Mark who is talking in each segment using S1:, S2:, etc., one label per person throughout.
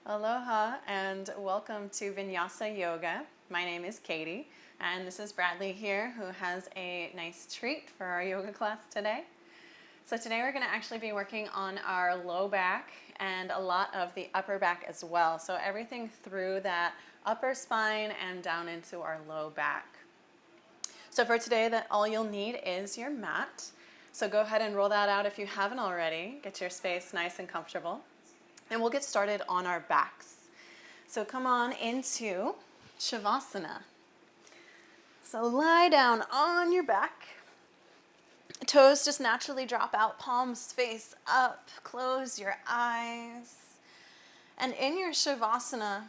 S1: Aloha and welcome to Vinyasa Yoga. My name is Katie and this is Bradley here who has a nice treat for our yoga class today. So today we're going to actually be working on our low back and a lot of the upper back as well. So everything through that upper spine and down into our low back. So for today, all you'll need is your mat. So go ahead and roll that out if you haven't already. Get your space nice and comfortable. And we'll get started on our backs. So come on into Shavasana. So lie down on your back. Toes just naturally drop out, palms face up. Close your eyes. And in your Shavasana,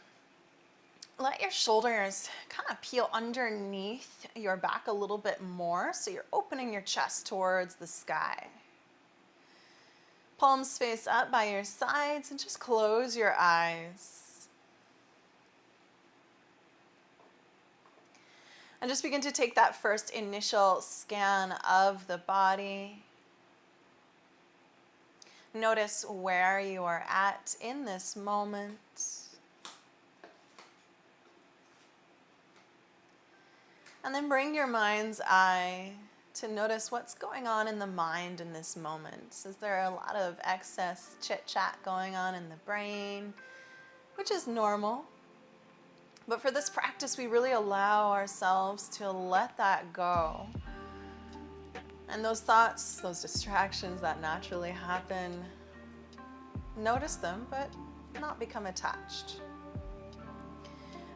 S1: let your shoulders kind of peel underneath your back a little bit more. So you're opening your chest towards the sky. Palms face up by your sides and just close your eyes. And just begin to take that first initial scan of the body. Notice where you are at in this moment. And then bring your mind's eye to notice what's going on in the mind in this moment. Is there a lot of excess chit-chat going on in the brain, which is normal. But for this practice, we really allow ourselves to let that go. And those thoughts, those distractions that naturally happen, notice them, but not become attached.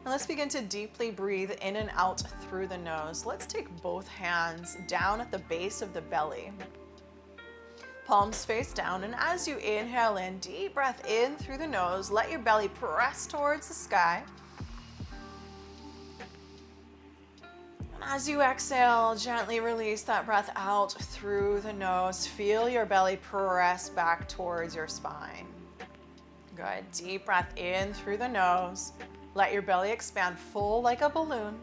S1: And let's begin to deeply breathe in and out through the nose. Let's take both hands down at the base of the belly. Palms face down, and as you inhale in, deep breath in through the nose. Let your belly press towards the sky. And as you exhale, gently release that breath out through the nose. Feel your belly press back towards your spine. Good. Deep breath in through the nose. Let your belly expand full like a balloon.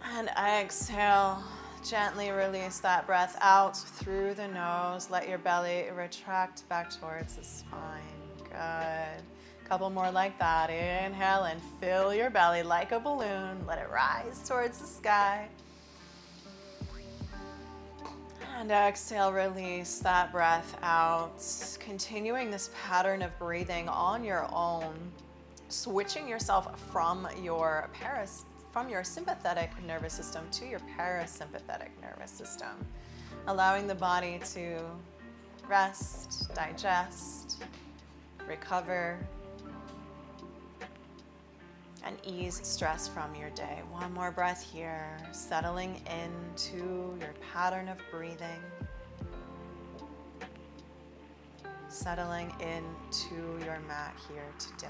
S1: And exhale, gently release that breath out through the nose. Let your belly retract back towards the spine. Good. Couple more like that. Inhale and fill your belly like a balloon. Let it rise towards the sky. And exhale, release that breath out. Continuing this pattern of breathing on your own, switching yourself from your sympathetic nervous system to your parasympathetic nervous system, allowing the body to rest, digest, recover, and ease stress from your day. One more breath here, settling into your pattern of breathing, settling into your mat here today.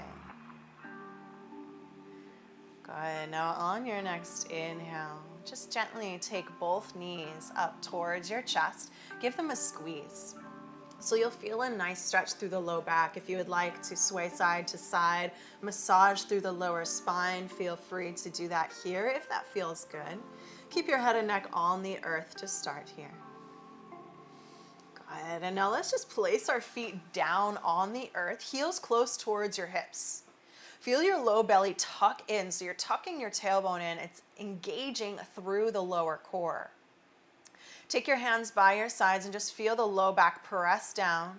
S1: Good. Now on your next inhale, just gently take both knees up towards your chest. Give them a squeeze. So you'll feel a nice stretch through the low back. If you would like to sway side to side, massage through the lower spine, feel free to do that here if that feels good. Keep your head and neck on the earth to start here. Good. And now let's just place our feet down on the earth, heels close towards your hips. Feel your low belly tuck in, so you're tucking your tailbone in. It's engaging through the lower core. Take your hands by your sides and just feel the low back press down.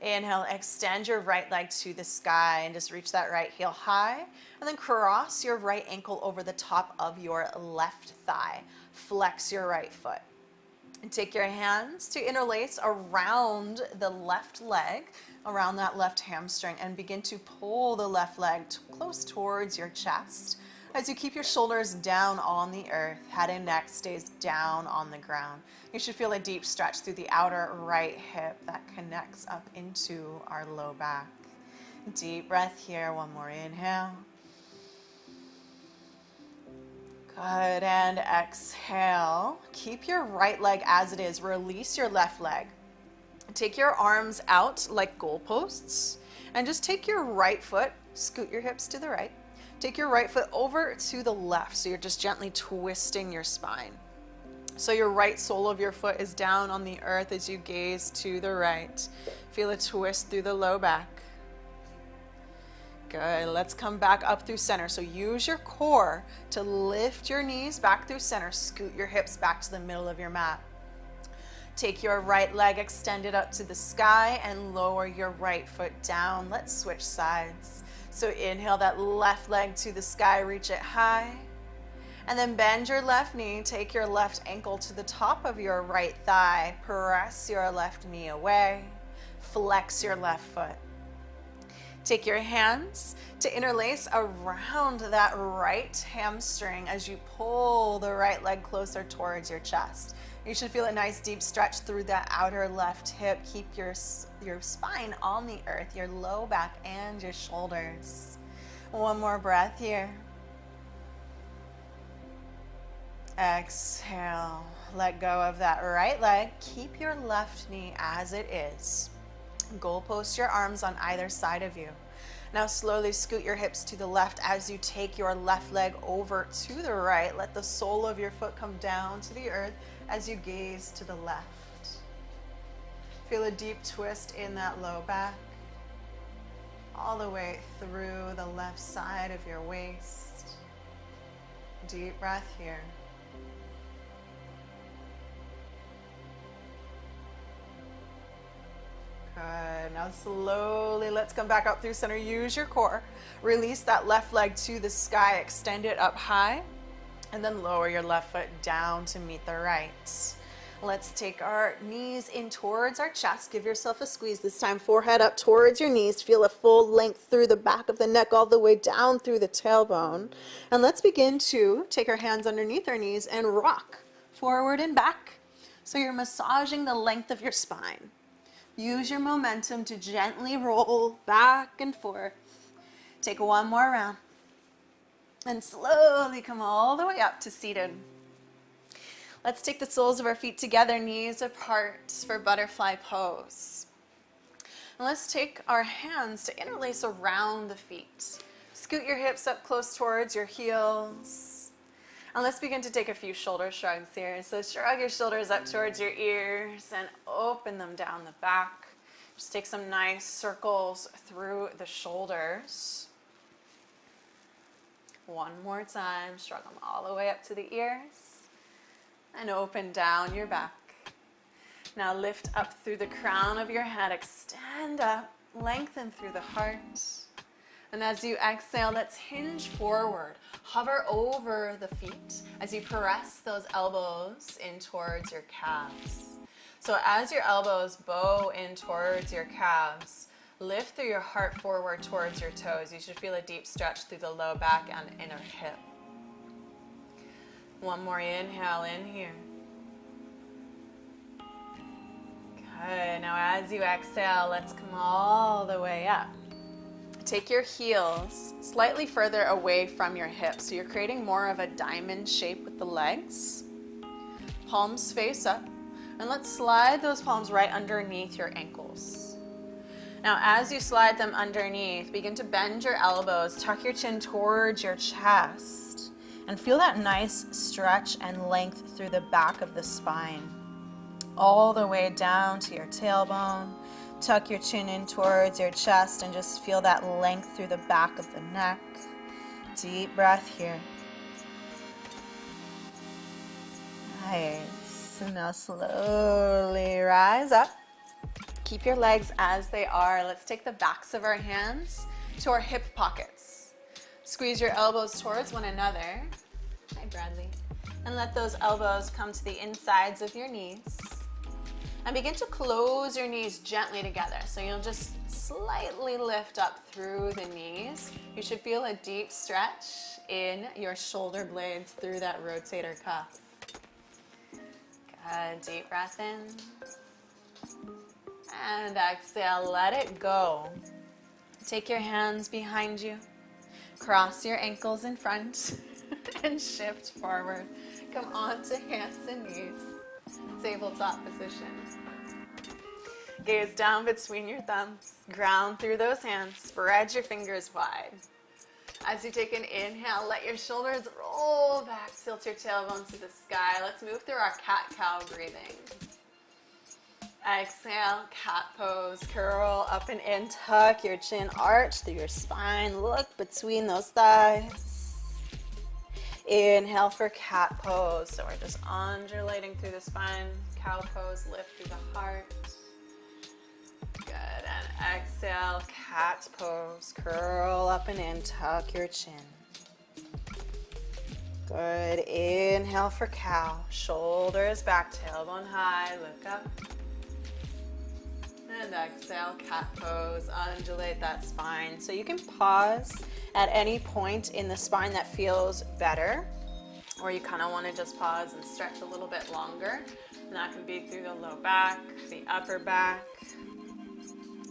S1: Inhale, extend your right leg to the sky and just reach that right heel high. And then cross your right ankle over the top of your left thigh. Flex your right foot. And take your hands to interlace around the left leg, around that left hamstring, and begin to pull the left leg close towards your chest. As you keep your shoulders down on the earth, head and neck stays down on the ground. You should feel a deep stretch through the outer right hip that connects up into our low back. Deep breath here, one more inhale. Good, and exhale. Keep your right leg as it is. Release your left leg. Take your arms out like goalposts and just take your right foot, scoot your hips to the right. Take your right foot over to the left, so you're just gently twisting your spine. So your right sole of your foot is down on the earth as you gaze to the right. Feel a twist through the low back. Good. Let's come back up through center. So use your core to lift your knees back through center. Scoot your hips back to the middle of your mat. Take your right leg extended up to the sky and lower your right foot down. Let's switch sides. So inhale that left leg to the sky, reach it high. And then bend your left knee, take your left ankle to the top of your right thigh. Press your left knee away. Flex your left foot. Take your hands to interlace around that right hamstring as you pull the right leg closer towards your chest. You should feel a nice deep stretch through that outer left hip. Keep your spine on the earth, your low back and your shoulders. One more breath here. Exhale. Let go of that right leg. Keep your left knee as it is. Goalpost your arms on either side of you. Now slowly scoot your hips to the left as you take your left leg over to the right. Let the sole of your foot come down to the earth as you gaze to the left. Feel a deep twist in that low back, all the way through the left side of your waist. Deep breath here. Good. Now slowly, let's come back up through center. Use your core. Release that left leg to the sky. Extend it up high. And then lower your left foot down to meet the right. Let's take our knees in towards our chest. Give yourself a squeeze. This time, forehead up towards your knees. Feel a full length through the back of the neck all the way down through the tailbone. And let's begin to take our hands underneath our knees and rock forward and back. So you're massaging the length of your spine. Use your momentum to gently roll back and forth. Take one more round. And slowly come all the way up to seated. Let's take the soles of our feet together, knees apart for butterfly pose. And let's take our hands to interlace around the feet. Scoot your hips up close towards your heels. And let's begin to take a few shoulder shrugs here. So shrug your shoulders up towards your ears and open them down the back. Just take some nice circles through the shoulders. One more time, shrug them all the way up to the ears and open down your back. Now lift up through the crown of your head, extend up, lengthen through the heart. And as you exhale, let's hinge forward. Hover over the feet as you press those elbows in towards your calves. So as your elbows bow in towards your calves, lift through your heart forward towards your toes. You should feel a deep stretch through the low back and inner hip. One more inhale in here. Good. Now as you exhale, let's come all the way up. Take your heels slightly further away from your hips. So you're creating more of a diamond shape with the legs. Palms face up. And let's slide those palms right underneath your ankles. Now as you slide them underneath, begin to bend your elbows, tuck your chin towards your chest, and feel that nice stretch and length through the back of the spine. All the way down to your tailbone. Tuck your chin in towards your chest and just feel that length through the back of the neck. Deep breath here. Nice. And now slowly rise up. Keep your legs as they are. Let's take the backs of our hands to our hip pockets. Squeeze your elbows towards one another. Hi, Bradley. And let those elbows come to the insides of your knees. And begin to close your knees gently together. So you'll just slightly lift up through the knees. You should feel a deep stretch in your shoulder blades through that rotator cuff. Good, deep breath in. And exhale, let it go. Take your hands behind you. Cross your ankles in front and shift forward. Come onto hands and knees. Tabletop position. Gaze down between your thumbs. Ground through those hands. Spread your fingers wide. As you take an inhale, let your shoulders roll back, tilt your tailbone to the sky. Let's move through our cat-cow breathing. Exhale, cat pose, curl up and in, tuck your chin, arch through your spine, look between those thighs. Inhale for cat pose, so we're just undulating through the spine. Cow pose, lift through the heart. Good, and exhale, cat pose, curl up and in, tuck your chin. Good, inhale for cow, shoulders back, tailbone high, look up. And exhale, cat pose, undulate that spine. So you can pause at any point in the spine that feels better, or you kind of want to just pause and stretch a little bit longer. And that can be through the low back, the upper back,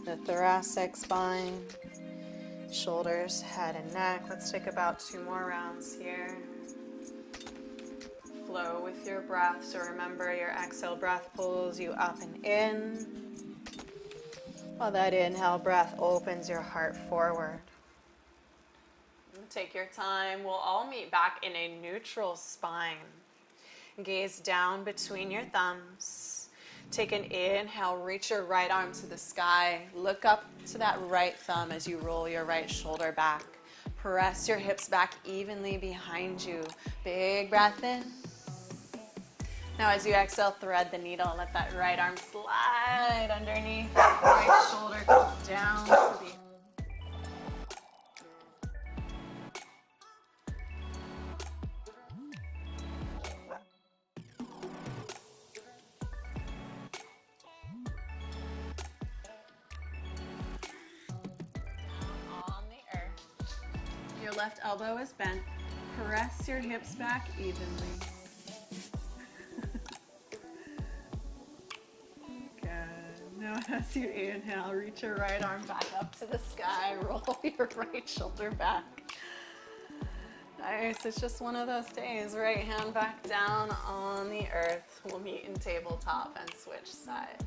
S1: the thoracic spine, shoulders, head and neck. Let's take about 2 more rounds here. Flow with your breath. So remember, your exhale breath pulls you up and in, while that inhale breath opens your heart forward. Take your time. We'll all meet back in a neutral spine. Gaze down between your thumbs. Take an inhale, reach your right arm to the sky. Look up to that right thumb as you roll your right shoulder back. Press your hips back evenly behind you. Big breath in. Now as you exhale, thread the needle. Let that right arm slide underneath. Right shoulder comes down to the on the earth. Your left elbow is bent. Press your hips back evenly. Now as you inhale, reach your right arm back up to the sky, roll your right shoulder back. Nice, it's just one of those days. Right hand back down on the earth. We'll meet in tabletop and switch sides.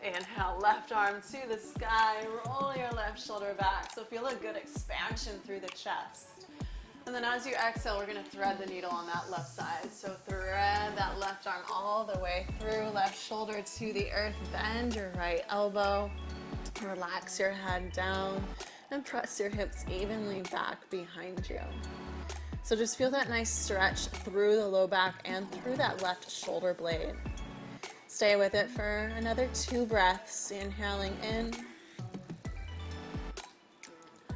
S1: Inhale, left arm to the sky, roll your left shoulder back. So feel a good expansion through the chest. And then as you exhale, we're going to thread the needle on that left side. So thread that left arm all the way through, left shoulder to the earth, bend your right elbow, relax your head down, and press your hips evenly back behind you. So just feel that nice stretch through the low back and through that left shoulder blade. Stay with it for another 2 breaths, inhaling in,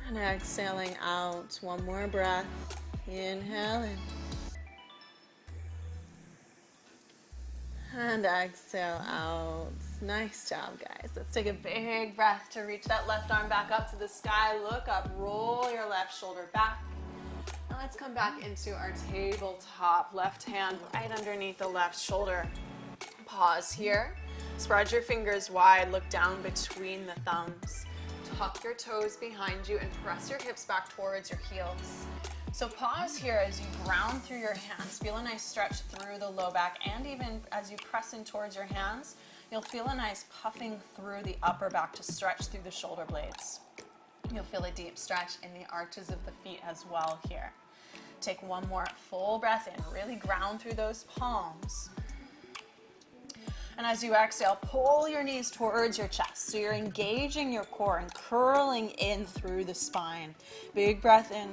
S1: and exhaling out. 1 more breath. Inhale in. And exhale out. Nice job, guys. Let's take a big breath to reach that left arm back up to the sky. Look up, roll your left shoulder back. And let's come back into our tabletop. Left hand right underneath the left shoulder. Pause here. Spread your fingers wide. Look down between the thumbs. Tuck your toes behind you and press your hips back towards your heels. So pause here as you ground through your hands. Feel a nice stretch through the low back, and even as you press in towards your hands, you'll feel a nice puffing through the upper back to stretch through the shoulder blades. You'll feel a deep stretch in the arches of the feet as well here. Take 1 more full breath in. Really ground through those palms. And as you exhale, pull your knees towards your chest. So you're engaging your core and curling in through the spine. Big breath in.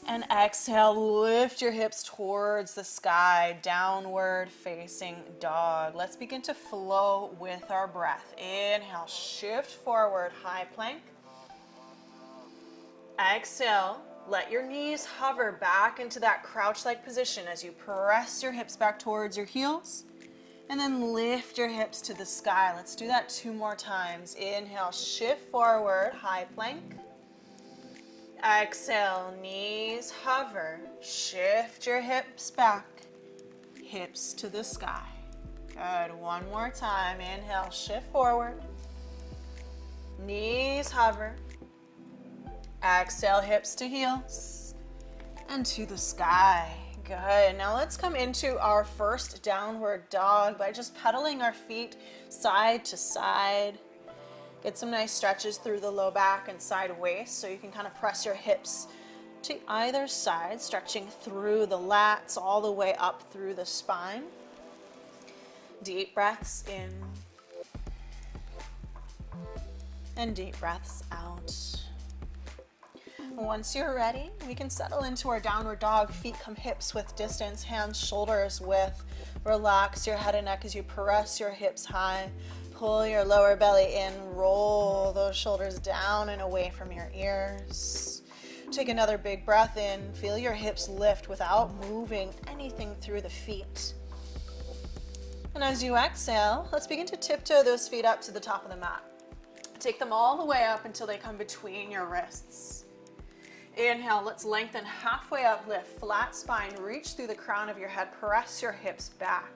S1: And exhale, lift your hips towards the sky, downward facing dog. Let's begin to flow with our breath. Inhale, shift forward, high plank. Exhale. Let your knees hover back into that crouch-like position as you press your hips back towards your heels. And then lift your hips to the sky. Let's do that 2 more times. Inhale, shift forward, high plank. Exhale, knees hover. Shift your hips back, hips to the sky. Good, 1 more time. Inhale, shift forward. Knees hover. Exhale, hips to heels and to the sky. Good. Now let's come into our first downward dog by just pedaling our feet side to side. Get some nice stretches through the low back and side waist so you can kind of press your hips to either side, stretching through the lats all the way up through the spine. Deep breaths in and deep breaths out. Once you're ready, we can settle into our downward dog. Feet come hips width distance, hands shoulders width. Relax your head and neck as you press your hips high. Pull your lower belly in, roll those shoulders down and away from your ears. Take another big breath in. Feel your hips lift without moving anything through the feet. And as you exhale, let's begin to tiptoe those feet up to the top of the mat. Take them all the way up until they come between your wrists. Inhale, let's lengthen halfway up, lift, flat spine, reach through the crown of your head, press your hips back.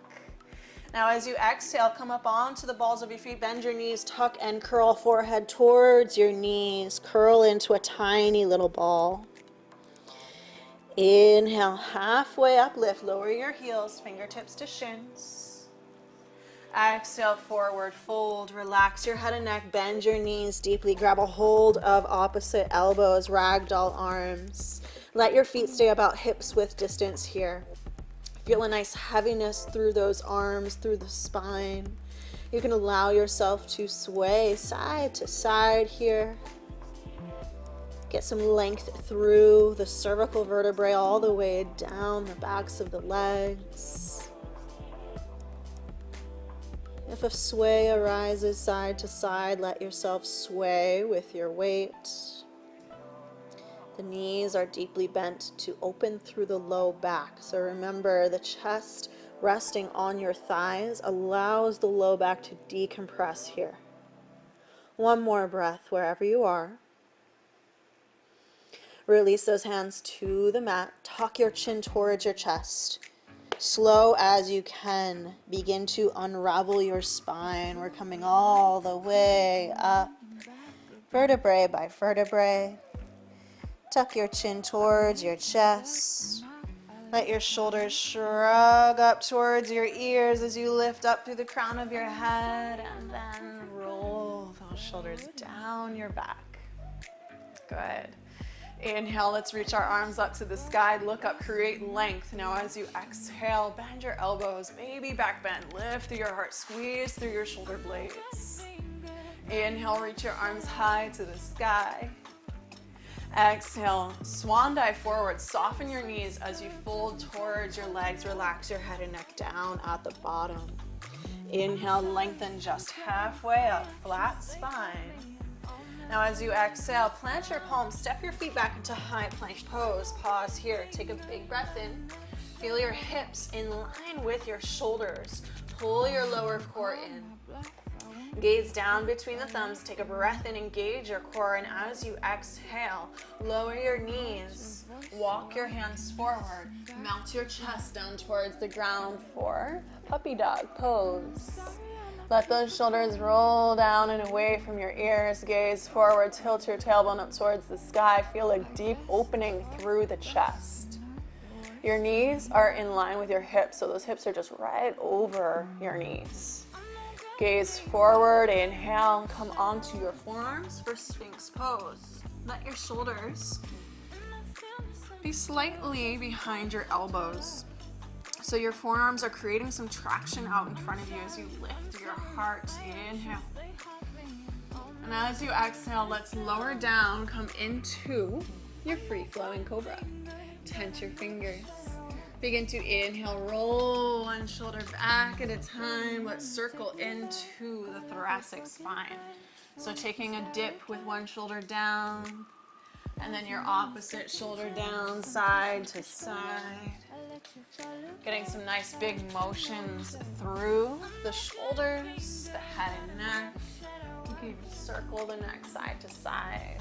S1: Now as you exhale, come up onto the balls of your feet, bend your knees, tuck and curl forehead towards your knees, curl into a tiny little ball. Inhale, halfway up, lift, lower your heels, fingertips to shins. Exhale, forward fold, relax your head and neck, bend your knees deeply, grab a hold of opposite elbows, ragdoll arms. Let your feet stay about hips width distance here. Feel a nice heaviness through those arms, through the spine. You can allow yourself to sway side to side here. Get some length through the cervical vertebrae all the way down the backs of the legs. If a sway arises side to side, let yourself sway with your weight. The knees are deeply bent to open through the low back. So remember, the chest resting on your thighs allows the low back to decompress here. One more breath wherever you are. Release those hands to the mat. Tuck your chin towards your chest. Slow as you can, begin to unravel your spine. We're coming all the way up, vertebrae by vertebrae. Tuck your chin towards your chest. Let your shoulders shrug up towards your ears as you lift up through the crown of your head, and then roll those shoulders down your back. Good. Inhale, let's reach our arms up to the sky, look up, create length. Now as you exhale, bend your elbows, baby back bend, lift through your heart, squeeze through your shoulder blades. Inhale, reach your arms high to the sky. Exhale, swan dive forward, soften your knees as you fold towards your legs, relax your head and neck down at the bottom. Inhale, lengthen just halfway up, flat spine. Now as you exhale, plant your palms, step your feet back into high plank pose. Pause here, take a big breath in. Feel your hips in line with your shoulders. Pull your lower core in. Gaze down between the thumbs, take a breath in, engage your core, and as you exhale, lower your knees, walk your hands forward, melt your chest down towards the ground for puppy dog pose. Let those shoulders roll down and away from your ears, gaze forward, tilt your tailbone up towards the sky, feel a deep opening through the chest. Your knees are in line with your hips, so those hips are just right over your knees. Gaze forward, inhale, come onto your forearms for Sphinx Pose. Let your shoulders be slightly behind your elbows. So your forearms are creating some traction out in front of you as you lift your heart. Inhale. And as you exhale, let's lower down, come into your free-flowing cobra. Tense your fingers. Begin to inhale, roll one shoulder back at a time. Let's circle into the thoracic spine. So taking a dip with one shoulder down, and then your opposite shoulder down, side to side. Getting some nice big motions through the shoulders, the head and neck. You can circle the neck side to side.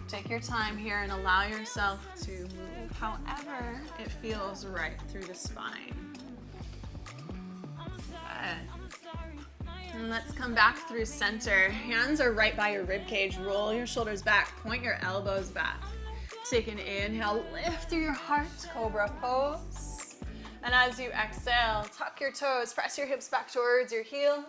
S1: Take your time here and allow yourself to move however it feels right through the spine. Good. And let's come back through center. Hands are right by your rib cage. Roll your shoulders back. Point your elbows back. Take an inhale. Lift through your heart. Cobra pose. And as you exhale, tuck your toes. Press your hips back towards your heels.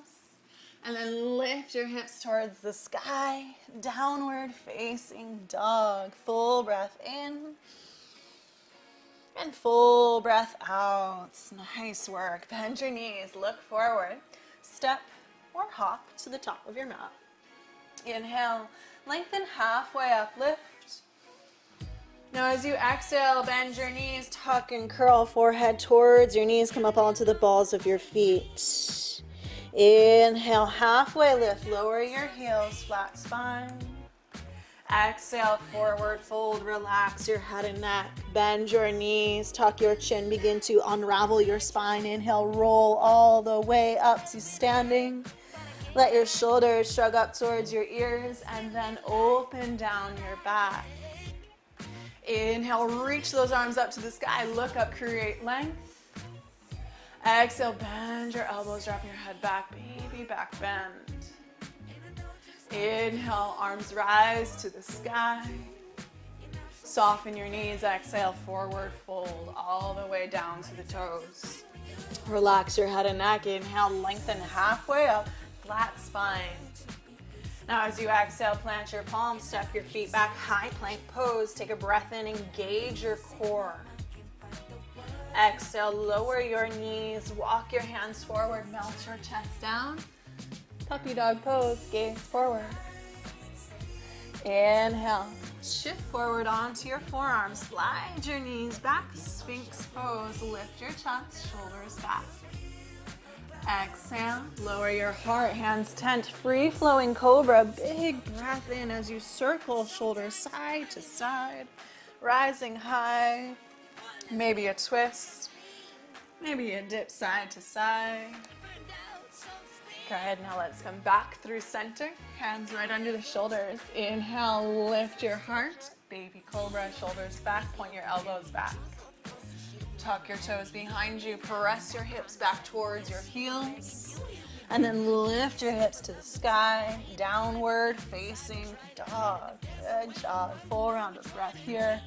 S1: And then lift your hips towards the sky. Downward facing dog. Full breath in. And full breath out. Nice work. Bend your knees. Look forward. Step or hop to the top of your mat. Inhale. Lengthen halfway up. Lift. Now as you exhale, bend your knees. Tuck and curl forehead towards your knees. Come up onto the balls of your feet. Inhale, halfway lift, lower your heels, flat spine. Exhale, forward fold, relax your head and neck. Bend your knees, tuck your chin, begin to unravel your spine. Inhale, roll all the way up to standing. Let your shoulders shrug up towards your ears and then open down your back. Inhale, reach those arms up to the sky, look up, create length. Exhale, bend your elbows, drop your head back, baby back bend. Inhale, arms rise to the sky. Soften your knees, exhale, forward fold all the way down to the toes. Relax your head and neck, inhale, lengthen halfway up, flat spine. Now as you exhale, plant your palms, step your feet back, high plank pose. Take a breath in, engage your core. Exhale, lower your knees, walk your hands forward, melt your chest down. Puppy dog pose, gaze forward. Inhale, shift forward onto your forearms, slide your knees back, Sphinx pose, lift your chest, shoulders back. Exhale, lower your heart, hands tent, free flowing cobra, big breath in as you circle shoulders side to side, rising high. Maybe a twist, maybe a dip side to side. Good, now let's come back through center, hands right under the shoulders. Inhale, lift your heart, baby cobra, shoulders back, point your elbows back. Tuck your toes behind you, press your hips back towards your heels. And then lift your hips to the sky, downward facing dog. Good job, full round of breath here.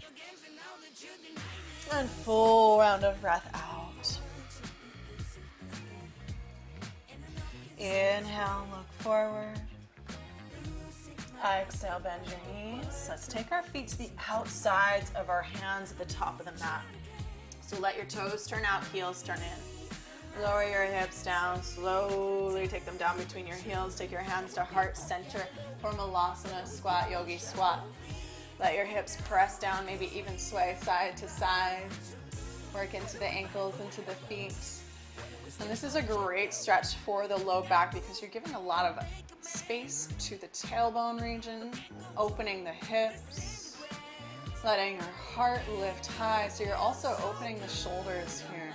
S1: And full round of breath out. Inhale, look forward. Exhale, bend your knees. Let's take our feet to the outsides of our hands at the top of the mat. So let your toes turn out, heels turn in. Lower your hips down, slowly take them down between your heels. Take your hands to heart center for Mul Asana Squat, Yogi Squat. Let your hips press down, maybe even sway side to side. Work into the ankles, into the feet. And this is a great stretch for the low back because you're giving a lot of space to the tailbone region, opening the hips, letting your heart lift high. So you're also opening the shoulders here.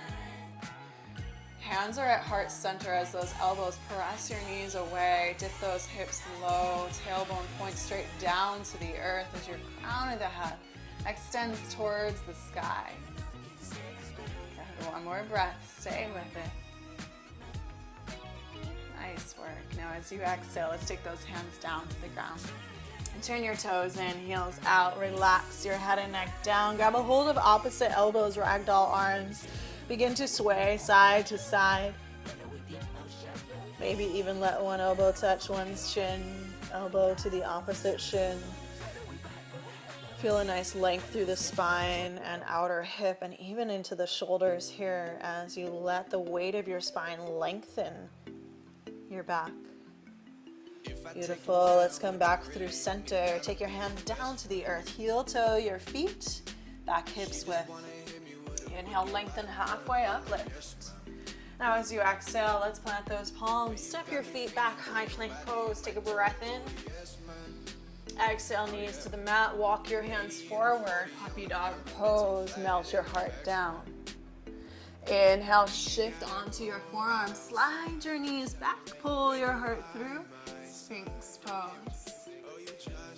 S1: Hands are at heart center as those elbows press your knees away. Dip those hips low. Tailbone points straight down to the earth as your crown of the head extends towards the sky. Good. One more breath. Stay with it. Nice work. Now as you exhale, let's take those hands down to the ground. And turn your toes in, heels out. Relax your head and neck down. Grab a hold of opposite elbows, ragdoll arms. Begin to sway side to side. Maybe even let one elbow touch one's shin, elbow to the opposite shin. Feel a nice length through the spine and outer hip and even into the shoulders here as you let the weight of your spine lengthen your back. Beautiful. Let's come back through center. Take your hand down to the earth. Heel toe your feet, back hips width. Inhale, lengthen halfway up, lift. Now as you exhale, let's plant those palms. Step your feet back, high plank pose. Take a breath in. Exhale, knees to the mat. Walk your hands forward. Puppy dog pose. Melt your heart down. Inhale, shift onto your forearms. Slide your knees back. Pull your heart through. Sphinx pose.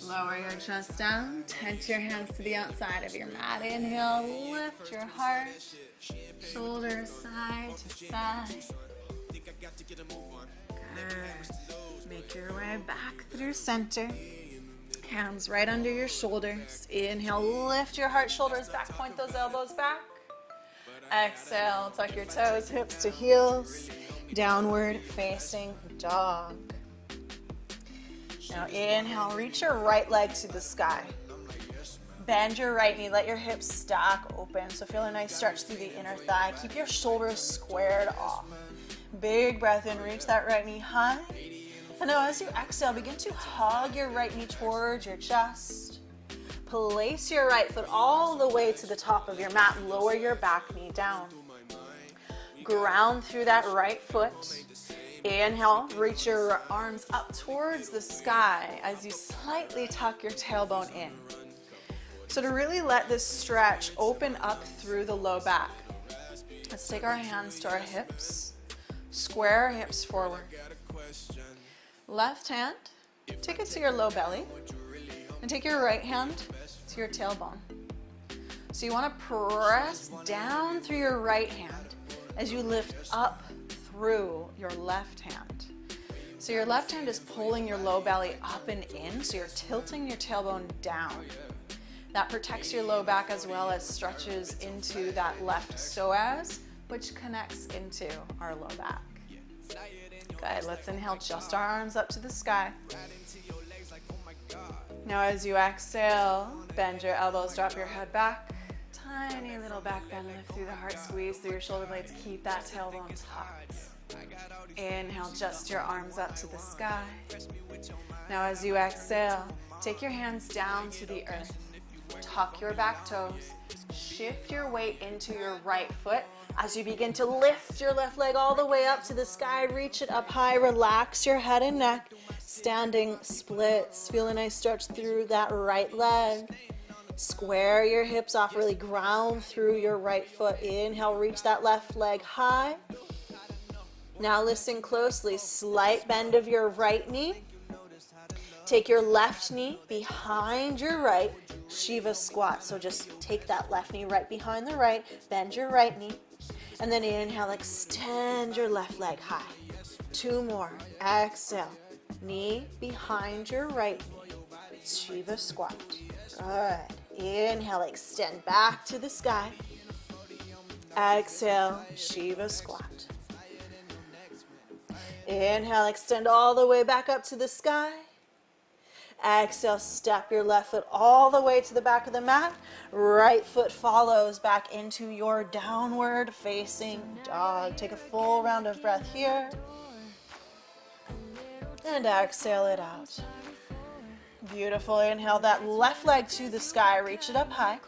S1: Lower your chest down. Tent your hands to the outside of your mat. Inhale, lift your heart. Shoulders side to side. Good. Make your way back through center. Hands right under your shoulders. Inhale, lift your heart, shoulders back. Point those elbows back. Exhale, tuck your toes, hips to heels. Downward facing dog. Now inhale, reach your right leg to the sky. Bend your right knee, let your hips stack open. So feel a nice stretch through the inner thigh. Keep your shoulders squared off. Big breath in, reach that right knee high. And now as you exhale, begin to hug your right knee towards your chest. Place your right foot all the way to the top of your mat. Lower your back knee down. Ground through that right foot. Inhale, reach your arms up towards the sky as you slightly tuck your tailbone in. So to really let this stretch open up through the low back, let's take our hands to our hips, square our hips forward. Left hand, take it to your low belly, and take your right hand to your tailbone. So you want to press down through your right hand as you lift up through your left hand. So your left hand is pulling your low belly up and in, so you're tilting your tailbone down. That protects your low back as well as stretches into that left psoas, which connects into our low back. Good, let's inhale, just our arms up to the sky. Now as you exhale, bend your elbows, drop your head back. Tiny little back bend, lift through the heart, squeeze through your shoulder blades, keep that tailbone tucked. Inhale, just your arms up to the sky. Now as you exhale, take your hands down to the earth. Tuck your back toes. Shift your weight into your right foot as you begin to lift your left leg all the way up to the sky. Reach it up high. Relax your head and neck. Standing splits. Feel a nice stretch through that right leg. Square your hips off. Really ground through your right foot. Inhale, reach that left leg high. Now listen closely. Slight bend of your right knee. Take your left knee behind your right, Shiva squat. So just take that left knee right behind the right, bend your right knee, and then inhale, extend your left leg high. 2 more. Exhale, knee behind your right knee, Shiva squat. Good. Inhale, extend back to the sky. Exhale, Shiva squat. Inhale, extend all the way back up to the sky. Exhale, step your left foot all the way to the back of the mat. Right foot follows back into your downward facing dog. Take a full round of breath here. And exhale it out. Beautiful. Inhale that left leg to the sky. Reach it up high.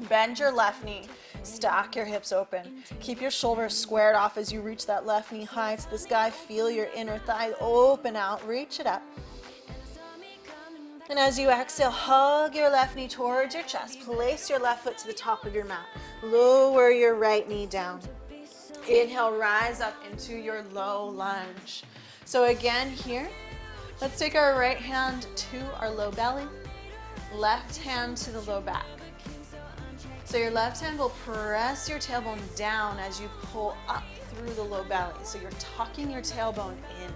S1: Bend your left knee. Stack your hips open. Keep your shoulders squared off as you reach that left knee high to the sky. Feel your inner thigh open out. Reach it up. And as you exhale, hug your left knee towards your chest. Place your left foot to the top of your mat. Lower your right knee down. Inhale, rise up into your low lunge. So again here, let's take our right hand to our low belly, left hand to the low back. So your left hand will press your tailbone down as you pull up through the low belly. So you're tucking your tailbone in.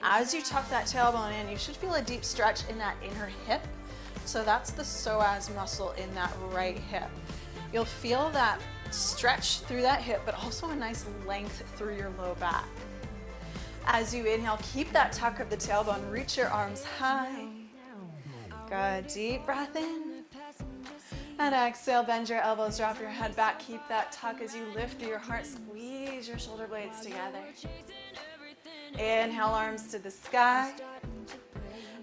S1: As you tuck that tailbone in, you should feel a deep stretch in that inner hip. So that's the psoas muscle in that right hip. You'll feel that stretch through that hip, but also a nice length through your low back. As you inhale, keep that tuck of the tailbone. Reach your arms high. Good, deep breath in. And exhale, bend your elbows, drop your head back. Keep that tuck as you lift through your heart. Squeeze your shoulder blades together. Inhale, arms to the sky.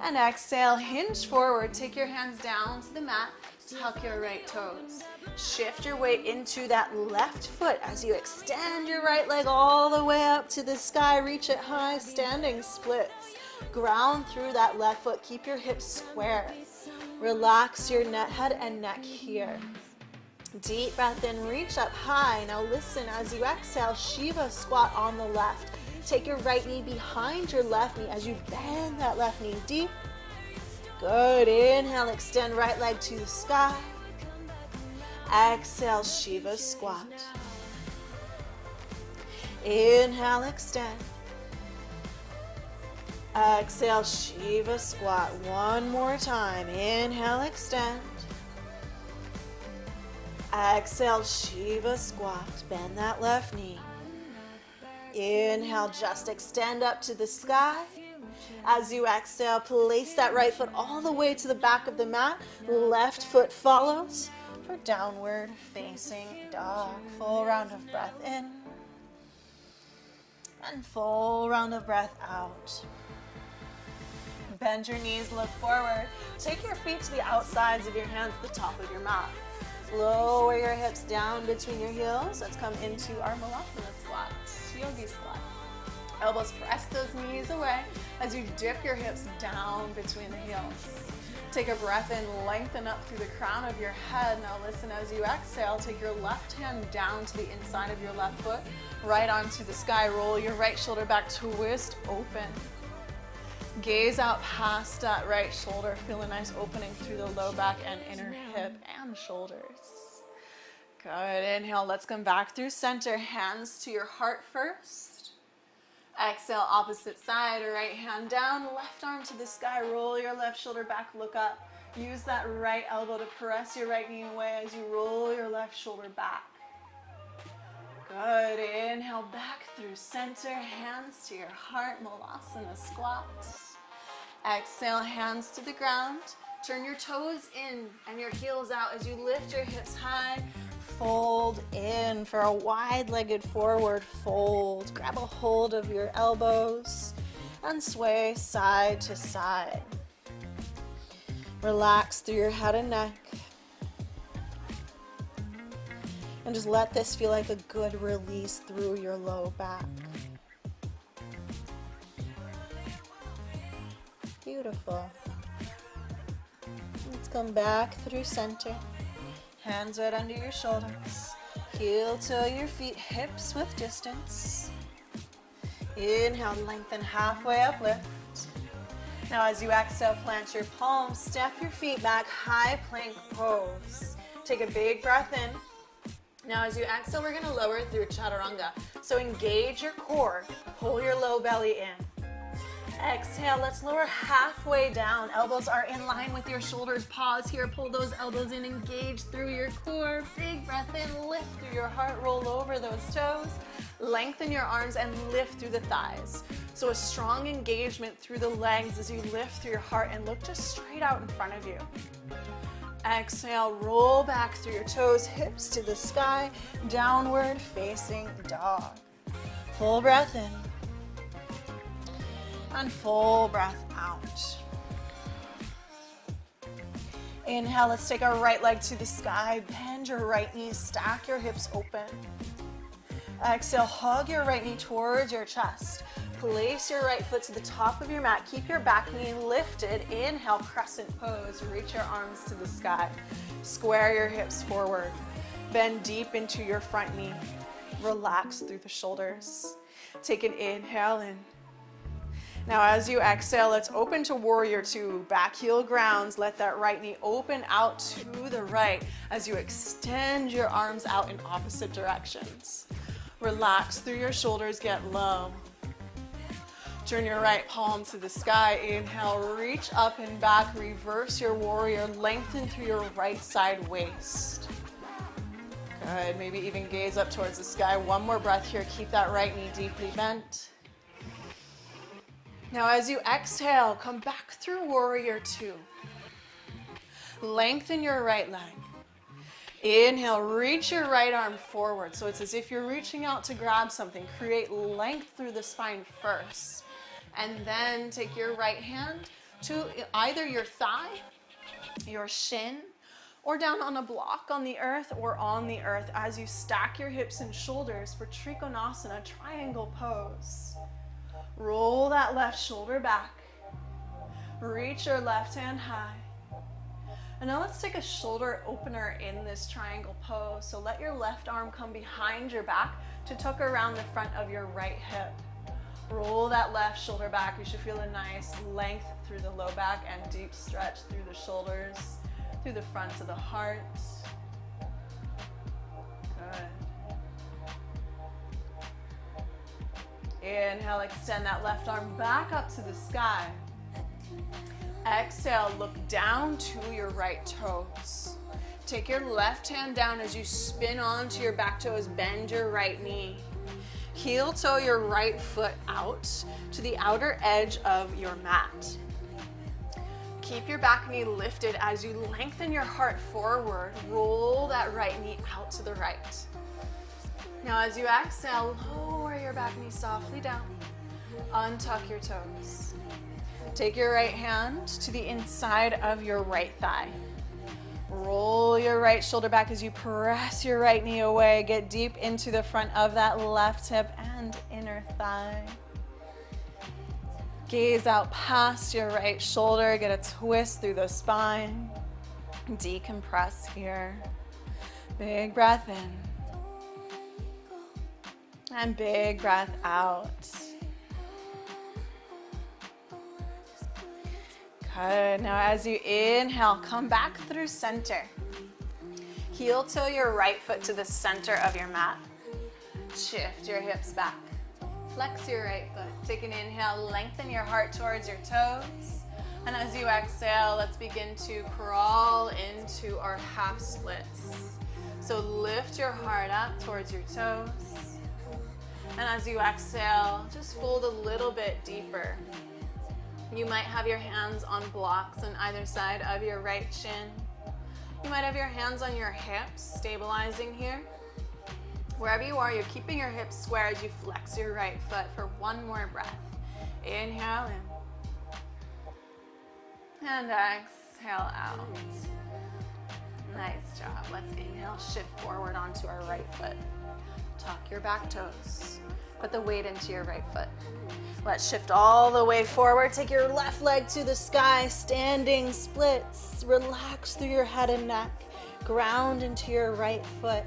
S1: And exhale, hinge forward. Take your hands down to the mat. Tuck your right toes. Shift your weight into that left foot as you extend your right leg all the way up to the sky. Reach it high, standing splits. Ground through that left foot. Keep your hips square. Relax your head and neck here. Deep breath in, reach up high. Now listen, as you exhale, Shiva squat on the left. Take your right knee behind your left knee as you bend that left knee deep. Good. Inhale, extend right leg to the sky. Exhale, Shiva squat. Inhale, extend. Exhale, Shiva squat. One more time. Inhale, extend. Exhale, Shiva squat. Bend that left knee. Inhale, just extend up to the sky.
S2: As you exhale, place that right foot all the way to the back of the mat. Left foot follows for downward facing dog. Full round of breath in and full round of breath out. Bend your knees, look forward. Take your feet to the outsides of your hands, the top of your mat. Lower your hips down between your heels. Let's come into our Mul Asana Squats, Yogi Squat. Elbows press those knees away as you dip your hips down between the heels. Take a breath in, lengthen up through the crown of your head. Now listen, as you exhale, take your left hand down to the inside of your left foot, right arm to the sky. Roll your right shoulder back, twist open. Gaze out past that right shoulder. Feel a nice opening through the low back and inner hip and shoulders. Good. Inhale. Let's come back through center. Hands to your heart first. Exhale, opposite side. Right hand down, left arm to the sky. Roll your left shoulder back. Look up. Use that right elbow to press your right knee away as you roll your left shoulder back. Good. Inhale, back through center. Hands to your heart. Mul Asana Squats. Exhale, hands to the ground. Turn your toes in and your heels out as you lift your hips high. Fold in for a wide-legged forward fold. Grab a hold of your elbows and sway side to side. Relax through your head and neck. And just let this feel like a good release through your low back. Beautiful. Let's come back through center. Hands right under your shoulders. Heel to your feet, hips with distance. Inhale, lengthen halfway up, lift. Now as you exhale, plant your palms, step your feet back, high plank pose. Take a big breath in. Now as you exhale, we're gonna lower through Chaturanga. So engage your core, pull your low belly in. Exhale, let's lower halfway down. Elbows are in line with your shoulders. Pause here, pull those elbows in, engage through your core. Big breath in, lift through your heart, roll over those toes. Lengthen your arms and lift through the thighs. So a strong engagement through the legs as you lift through your heart and look just straight out in front of you. Exhale, roll back through your toes, hips to the sky, downward facing dog. Full breath in. And full breath out. Inhale, let's take our right leg to the sky. Bend your right knee, stack your hips open. Exhale, hug your right knee towards your chest. Place your right foot to the top of your mat. Keep your back knee lifted. Inhale, crescent pose. Reach your arms to the sky. Square your hips forward. Bend deep into your front knee. Relax through the shoulders. Take an inhale in. Now as you exhale, let's open to warrior two. Back heel grounds. Let that right knee open out to the right as you extend your arms out in opposite directions. Relax through your shoulders, get low. Turn your right palm to the sky. Inhale, reach up and back. Reverse your warrior. Lengthen through your right side waist. Good. Maybe even gaze up towards the sky. One more breath here. Keep that right knee deeply bent. Now as you exhale, come back through warrior two. Lengthen your right leg. Inhale, reach your right arm forward. So it's as if you're reaching out to grab something. Create length through the spine first. And then take your right hand to either your thigh, your shin, or down on a block on the earth or on the earth as you stack your hips and shoulders for Trikonasana, triangle pose. Roll that left shoulder back. Reach your left hand high. And now let's take a shoulder opener in this triangle pose. So let your left arm come behind your back to tuck around the front of your right hip. Roll that left shoulder back. You should feel a nice length through the low back and deep stretch through the shoulders, through the front of the heart. Good. Inhale, extend that left arm back up to the sky. Exhale, look down to your right toes. Take your left hand down as you spin onto your back toes, bend your right knee. Heel toe your right foot out to the outer edge of your mat. Keep your back knee lifted as you lengthen your heart forward. Roll that right knee out to the right. Now as you exhale, lower your back knee softly down. Untuck your toes. Take your right hand to the inside of your right thigh. Roll your right shoulder back as you press your right knee away. Get deep into the front of that left hip and inner thigh. Gaze out past your right shoulder. Get a twist through the spine. Decompress here. Big breath in. And big breath out. Good. Now as you inhale, come back through center. Heel toe your right foot to the center of your mat. Shift your hips back. Flex your right foot. Take an inhale, lengthen your heart towards your toes. And as you exhale, let's begin to crawl into our half splits. So lift your heart up towards your toes. And as you exhale, just fold a little bit deeper. You might have your hands on blocks on either side of your right shin. You might have your hands on your hips, stabilizing here. Wherever you are, you're keeping your hips square as you flex your right foot for one more breath. Inhale in. And exhale out. Nice job. Let's inhale, shift forward onto our right foot. Tuck your back toes. Put the weight into your right foot. Let's shift all the way forward. Take your left leg to the sky, standing splits. Relax through your head and neck. Ground into your right foot.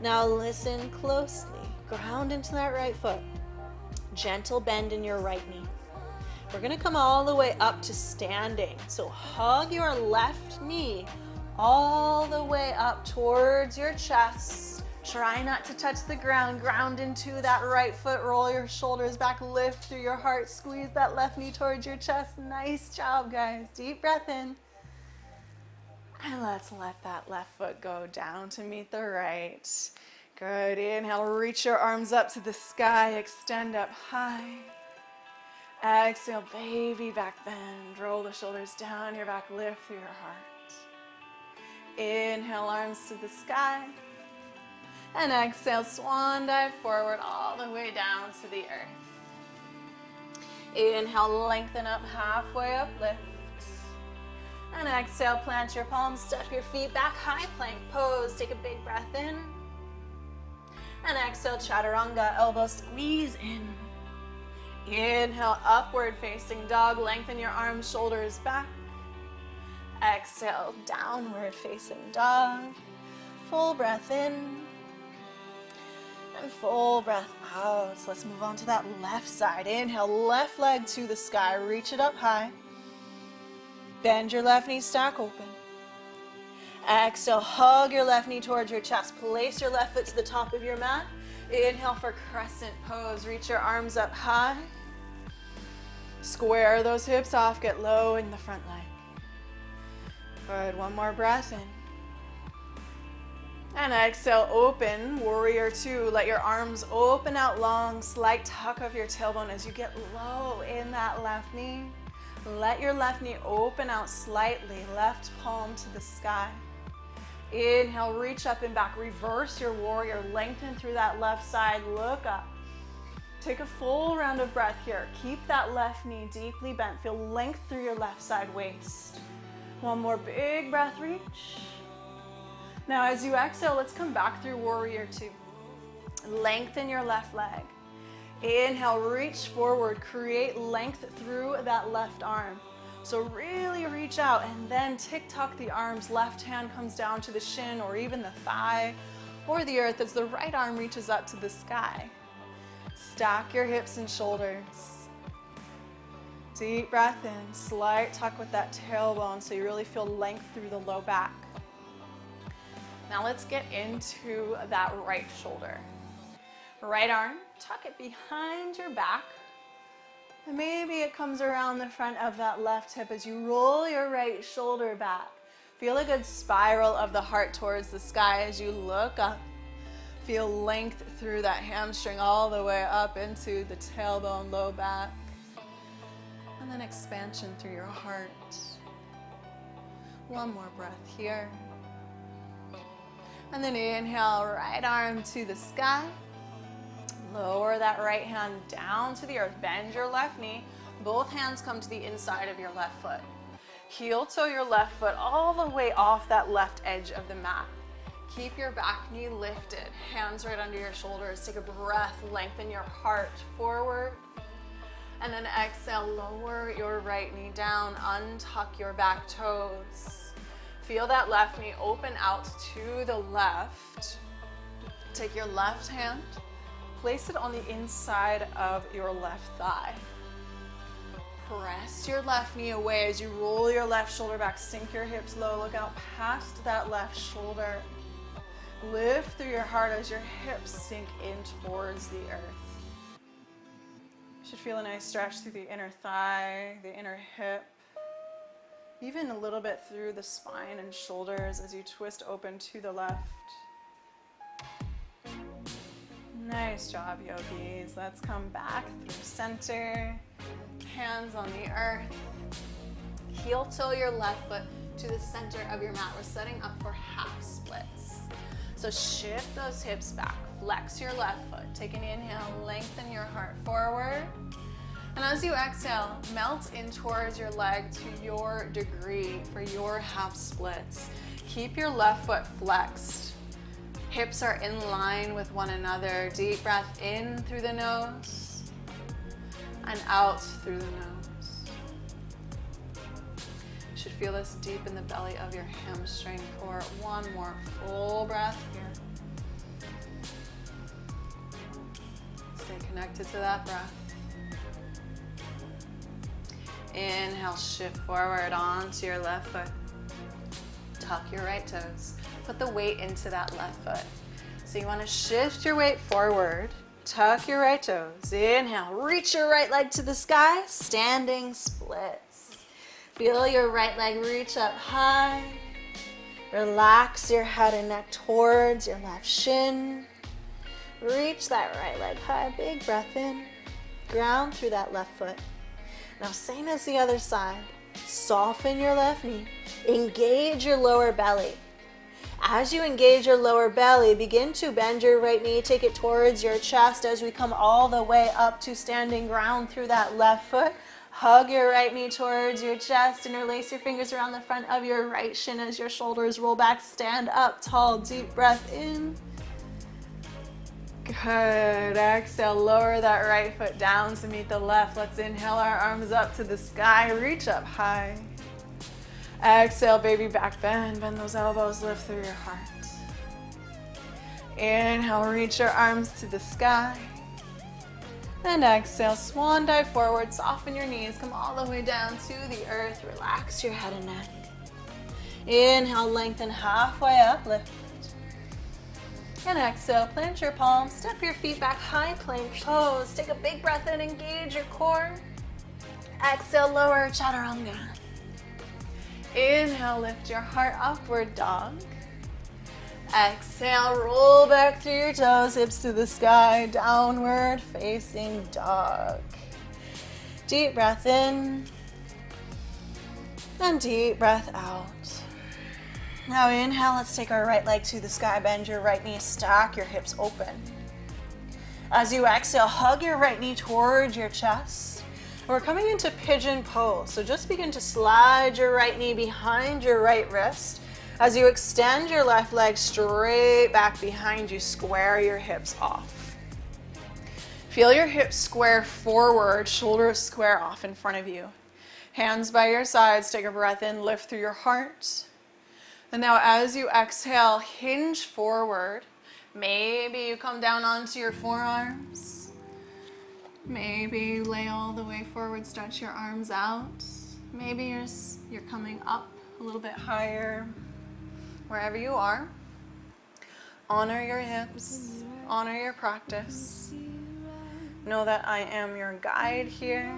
S2: Now listen closely. Ground into that right foot. Gentle bend in your right knee. We're gonna come all the way up to standing. So hug your left knee all the way up towards your chest. Try not to touch the ground. Ground into that right foot. Roll your shoulders back. Lift through your heart. Squeeze that left knee towards your chest. Nice job, guys. Deep breath in. And let's let that left foot go down to meet the right. Good. Inhale. Reach your arms up to the sky. Extend up high. Exhale. Baby back bend. Roll the shoulders down your back. Lift through your heart. Inhale. Arms to the sky. And exhale, swan dive forward all the way down to the earth. Inhale, lengthen up halfway up, lift. And exhale, plant your palms, step your feet back, high plank pose. Take a big breath in. And exhale, Chaturanga, elbows squeeze in. Inhale, upward facing dog, lengthen your arms, shoulders back. Exhale, downward facing dog. Full breath in. And full breath out. So let's move on to that left side. Inhale, left leg to the sky. Reach it up high. Bend your left knee, stack open. Exhale, hug your left knee towards your chest. Place your left foot to the top of your mat. Inhale for crescent pose. Reach your arms up high. Square those hips off. Get low in the front leg. Good. One more breath in. And exhale, open, warrior two. Let your arms open out long, slight tuck of your tailbone as you get low in that left knee. Let your left knee open out slightly, left palm to the sky. Inhale, reach up and back, reverse your warrior, lengthen through that left side, look up. Take a full round of breath here. Keep that left knee deeply bent. Feel length through your left side waist. One more big breath, reach. Now as you exhale, let's come back through warrior two. Lengthen your left leg. Inhale, reach forward, create length through that left arm. So really reach out and then tick-tock the arms. Left hand comes down to the shin or even the thigh or the earth as the right arm reaches up to the sky. Stack your hips and shoulders. Deep breath in, slight tuck with that tailbone so you really feel length through the low back. Now let's get into that right shoulder. Right arm, tuck it behind your back. And maybe it comes around the front of that left hip as you roll your right shoulder back. Feel a good spiral of the heart towards the sky as you look up. Feel length through that hamstring all the way up into the tailbone, low back. And then expansion through your heart. One more breath here. And then inhale, right arm to the sky. Lower that right hand down to the earth. Bend your left knee. Both hands come to the inside of your left foot. Heel toe your left foot all the way off that left edge of the mat. Keep your back knee lifted. Hands right under your shoulders. Take a breath. Lengthen your heart forward. And then exhale, lower your right knee down. Untuck your back toes. Feel that left knee open out to the left. Take your left hand, place it on the inside of your left thigh. Press your left knee away as you roll your left shoulder back. Sink your hips low. Look out past that left shoulder. Lift through your heart as your hips sink in towards the earth. You should feel a nice stretch through the inner thigh, the inner hip. Even a little bit through the spine and shoulders as you twist open to the left. Nice job, yogis. Let's come back through center. Hands on the earth. Heel toe your left foot to the center of your mat. We're setting up for half splits. So shift those hips back. Flex your left foot. Take an inhale, lengthen your heart forward. And as you exhale, melt in towards your leg to your degree for your half splits. Keep your left foot flexed. Hips are in line with one another. Deep breath in through the nose and out through the nose. You should feel this deep in the belly of your hamstring for one more full breath here. Stay connected to that breath. Inhale, shift forward onto your left foot. Tuck your right toes. Put the weight into that left foot. So you want to shift your weight forward. Tuck your right toes. Inhale, reach your right leg to the sky. Standing splits. Feel your right leg reach up high. Relax your head and neck towards your left shin. Reach that right leg high. Big breath in. Ground through that left foot. Now same as the other side. Soften your left knee. Engage your lower belly. As you engage your lower belly, begin to bend your right knee. Take it towards your chest as we come all the way up to standing ground through that left foot. Hug your right knee towards your chest. Interlace your fingers around the front of your right shin as your shoulders roll back. Stand up tall. Deep breath in. Good. Exhale, lower that right foot down to meet the left. Let's inhale our arms up to the sky. Reach up high. Exhale, baby back bend. Bend those elbows, lift through your heart. Inhale, reach your arms to the sky. And exhale, swan dive forward. Soften your knees. Come all the way down to the earth. Relax your head and neck. Inhale, lengthen halfway up, lift. And exhale, plant your palms, step your feet back, high plank pose. Take a big breath in, engage your core. Exhale, lower Chaturanga. Inhale, lift your heart, upward dog. Exhale, roll back through your toes, hips to the sky, downward facing dog. Deep breath in and deep breath out. Now inhale, let's take our right leg to the sky, bend your right knee, stack your hips open. As you exhale, hug your right knee towards your chest. We're coming into pigeon pose, so just begin to slide your right knee behind your right wrist. As you extend your left leg straight back behind you, square your hips off. Feel your hips square forward, shoulders square off in front of you. Hands by your sides, take a breath in, lift through your heart. And now as you exhale, hinge forward. Maybe you come down onto your forearms. Maybe you lay all the way forward, stretch your arms out. Maybe you're coming up a little bit higher. Wherever you are, honor your hips, honor your practice. Know that I am your guide here.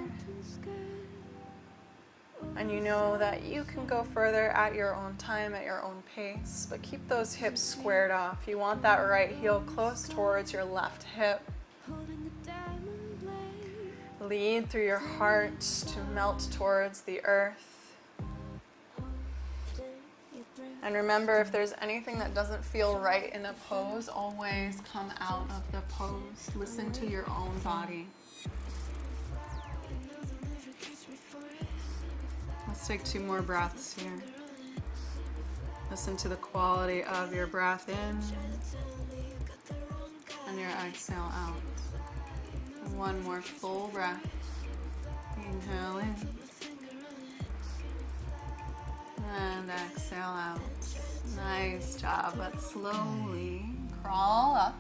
S2: And you know that you can go further at your own time, at your own pace, but keep those hips squared off. You want that right heel close towards your left hip. Lead through your heart to melt towards the earth. And remember, if there's anything that doesn't feel right in a pose, always come out of the pose. Listen to your own body. Let's take 2 more breaths here. Listen to the quality of your breath in and your exhale out. And 1 more full breath. Inhale in and exhale out. Nice job. Let's slowly crawl up.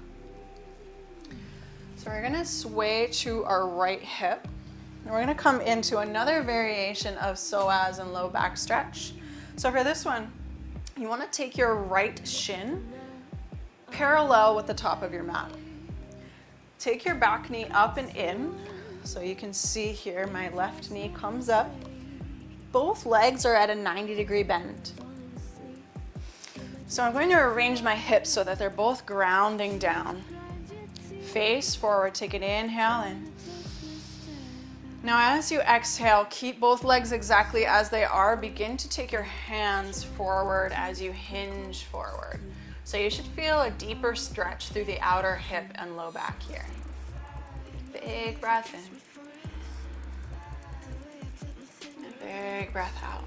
S2: So we're going to sway to our right hip. And we're going to come into another variation of psoas and low back stretch. So for this one, you want to take your right shin parallel with the top of your mat. Take your back knee up and in. So you can see here, my left knee comes up. Both legs are at a 90-degree bend. So I'm going to arrange my hips so that they're both grounding down. Face forward, take an inhale in. Now as you exhale, keep both legs exactly as they are. Begin to take your hands forward as you hinge forward. So you should feel a deeper stretch through the outer hip and low back here. Big breath in. And big breath out.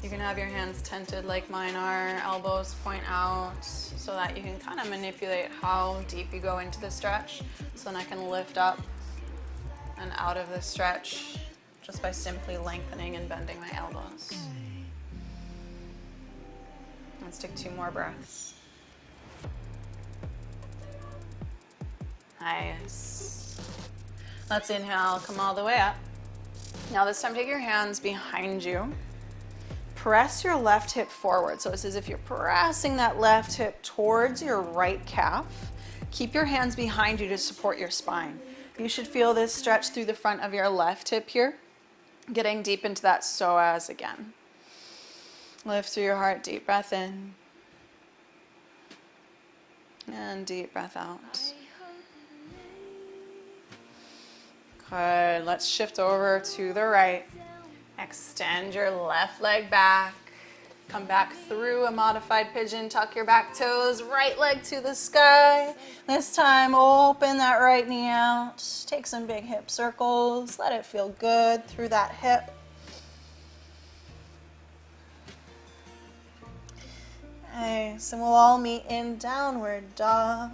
S2: You can have your hands tented like mine are, elbows point out, so that you can kind of manipulate how deep you go into the stretch. So then I can lift up and out of the stretch just by simply lengthening and bending my elbows. Let's take 2 more breaths. Nice. Let's inhale, come all the way up. Now this time take your hands behind you. Press your left hip forward. So it's as if you're pressing that left hip towards your right calf. Keep your hands behind you to support your spine. You should feel this stretch through the front of your left hip here. Getting deep into that psoas again. Lift through your heart, deep breath in. And deep breath out. Good, let's shift over to the right. Extend your left leg back. Come back through a modified pigeon. Tuck your back toes, right leg to the sky. This time, open that right knee out. Take some big hip circles. Let it feel good through that hip. Nice, and we'll all meet in downward dog.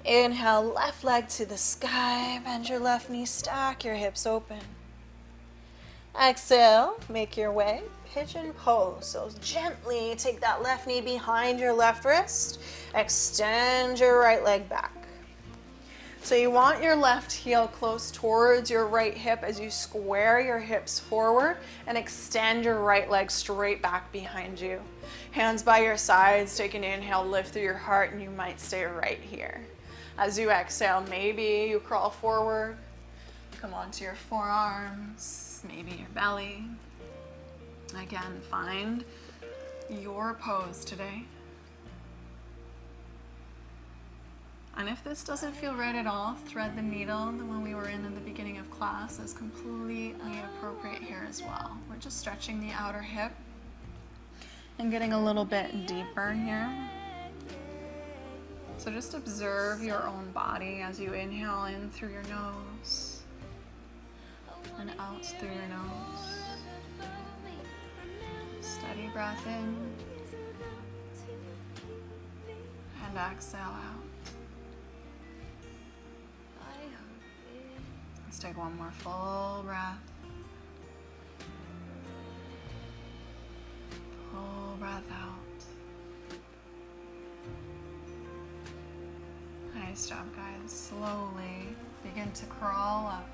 S2: Inhale, left leg to the sky. Bend your left knee, stack your hips open. Exhale, make your way, pigeon pose. So gently take that left knee behind your left wrist. Extend your right leg back. So you want your left heel close towards your right hip as you square your hips forward and extend your right leg straight back behind you. Hands by your sides, take an inhale, lift through your heart, and you might stay right here. As you exhale, maybe you crawl forward, come onto your forearms, maybe your belly. Again, find your pose today. And if this doesn't feel right at all, thread the needle. The one we were in the beginning of class is completely appropriate here as well. We're just stretching the outer hip and getting a little bit deeper here. So just observe your own body as you inhale in through your nose and out through your nose. Steady breath in and exhale out. Let's take one more full breath. Full breath out. Nice job, guys. Slowly begin to crawl up.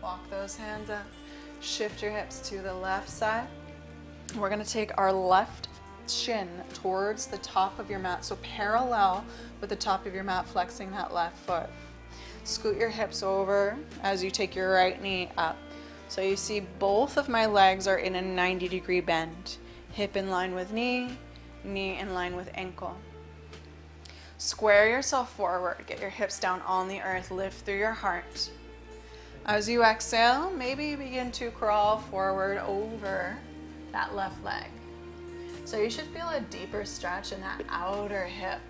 S2: Walk those hands up. Shift your hips to the left side. We're going to take our left shin towards the top of your mat. So parallel with the top of your mat, flexing that left foot. Scoot your hips over as you take your right knee up. So you see both of my legs are in a 90-degree bend. Hip in line with knee, knee in line with ankle. Square yourself forward. Get your hips down on the earth. Lift through your heart. As you exhale, maybe begin to crawl forward over that left leg. So you should feel a deeper stretch in that outer hip,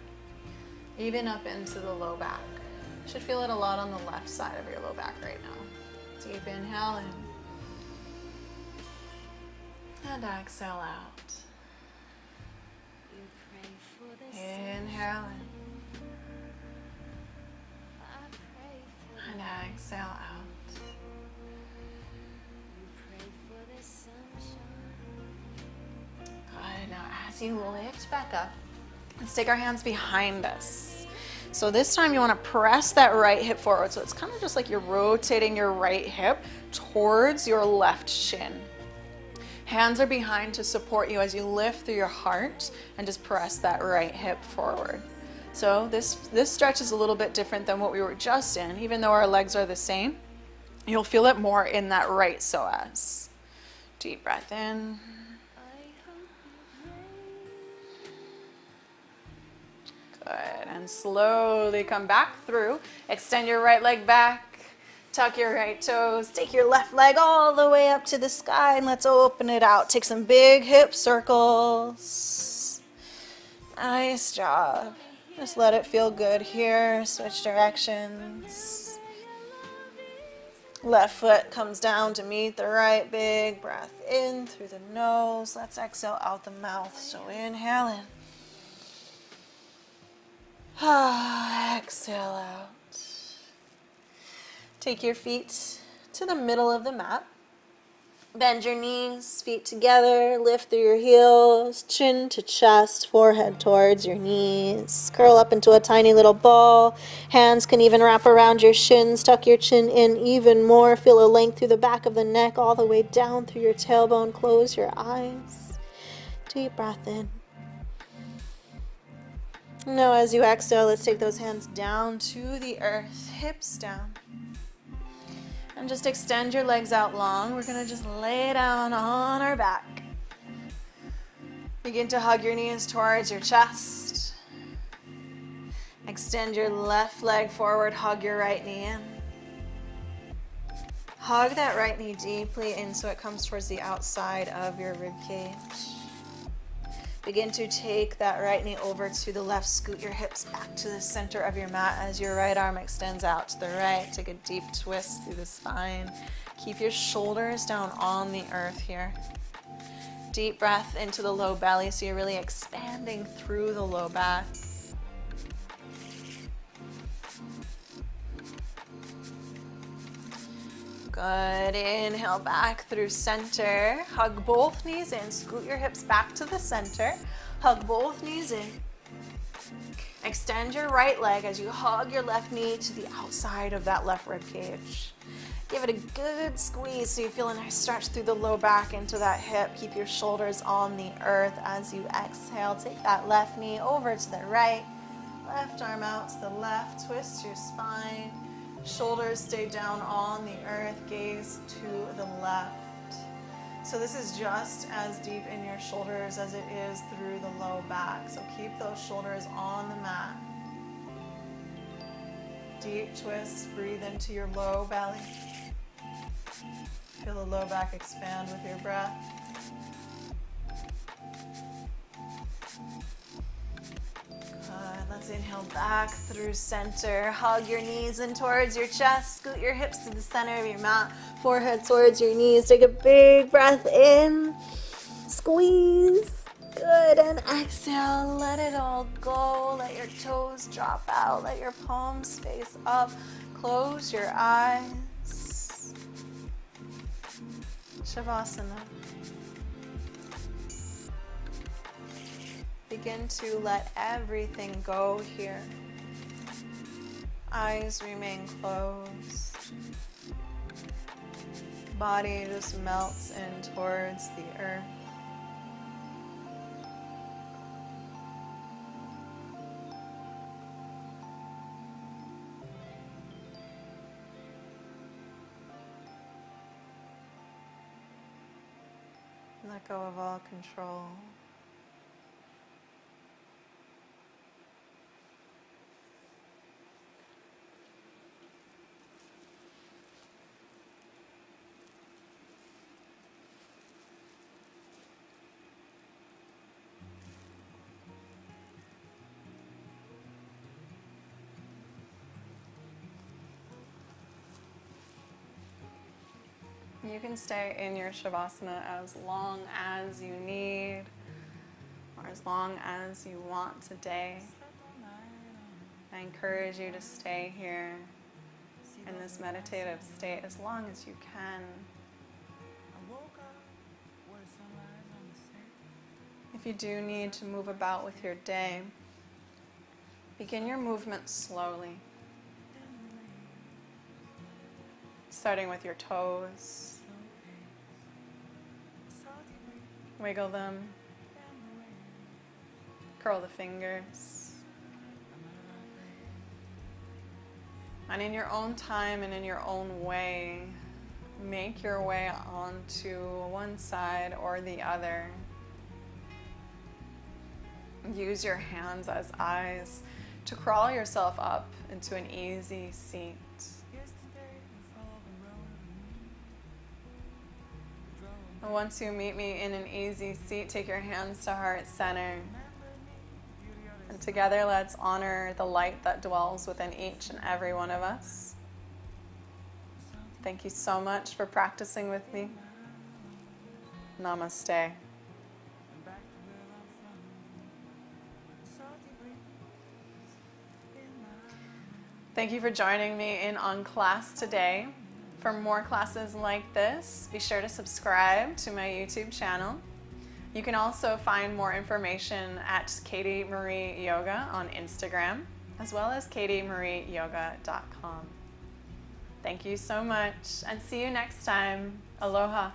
S2: even up into the low back. You should feel it a lot on the left side of your low back right now. Deep inhale in. And exhale out. Inhale in. And exhale out. Good. Now as you lift back up, let's take our hands behind us. So this time you want to press that right hip forward. So it's kind of just like you're rotating your right hip towards your left shin. Hands are behind to support you as you lift through your heart and just press that right hip forward. So this stretch is a little bit different than what we were just in. Even though our legs are the same, you'll feel it more in that right psoas. Deep breath in. Good. And slowly come back through. Extend your right leg back. Tuck your right toes. Take your left leg all the way up to the sky and let's open it out. Take some big hip circles. Nice job. Just let it feel good here. Switch directions. Left foot comes down to meet the right. Big breath in through the nose. Let's exhale out the mouth. So inhale in. Exhale out. Take your feet to the middle of the mat. Bend your knees, feet together, lift through your heels, chin to chest, forehead towards your knees. Curl up into a tiny little ball. Hands can even wrap around your shins. Tuck your chin in even more. Feel a length through the back of the neck, all the way down through your tailbone. Close your eyes. Deep breath in. Now as you exhale, let's take those hands down to the earth, hips down. And just extend your legs out long. We're going to just lay down on our back. Begin to hug your knees towards your chest. Extend your left leg forward, hug your right knee in. Hug that right knee deeply in so it comes towards the outside of your rib cage. Begin to take that right knee over to the left. Scoot your hips back to the center of your mat as your right arm extends out to the right. Take a deep twist through the spine. Keep your shoulders down on the earth here. Deep breath into the low belly so you're really expanding through the low back. Good. Inhale back through center. Hug both knees in. Scoot your hips back to the center. Hug both knees in. Extend your right leg as you hug your left knee to the outside of that left rib cage. Give it a good squeeze so you feel a nice stretch through the low back into that hip. Keep your shoulders on the earth as you exhale. Take that left knee over to the right. Left arm out to the left. Twist your spine. Shoulders stay down on the earth, gaze to the left. So this is just as deep in your shoulders as it is through the low back. So keep those shoulders on the mat. Deep twist, breathe into your low belly. Feel the low back expand with your breath. Let's inhale back through center. Hug your knees in towards your chest. Scoot your hips to the center of your mat. Forehead towards your knees. Take a big breath in. Squeeze. Good. And exhale. Let it all go. Let your toes drop out. Let your palms face up. Close your eyes. Shavasana. Begin to let everything go here. Eyes remain closed. Body just melts in towards the earth.
S1: Let go of all control. You can stay in your Shavasana as long as you need, or as long as you want today. I encourage you to stay here in this meditative state as long as you can. If you do need to move about with your day, begin your movement slowly. Starting with your toes. Wiggle them. Curl the fingers. And in your own time and in your own way, make your way onto one side or the other. Use your hands as eyes to crawl yourself up into an easy seat. Once you meet me in an easy seat, take your hands to heart center. And together, let's honor the light that dwells within each and every one of us. Thank you so much for practicing with me. Namaste. Thank you for joining me in on class today. For more classes like this, be sure to subscribe to my YouTube channel. You can also find more information at Katie Marie Yoga on Instagram, as well as katiemarieyoga.com. Thank you so much, and see you next time. Aloha.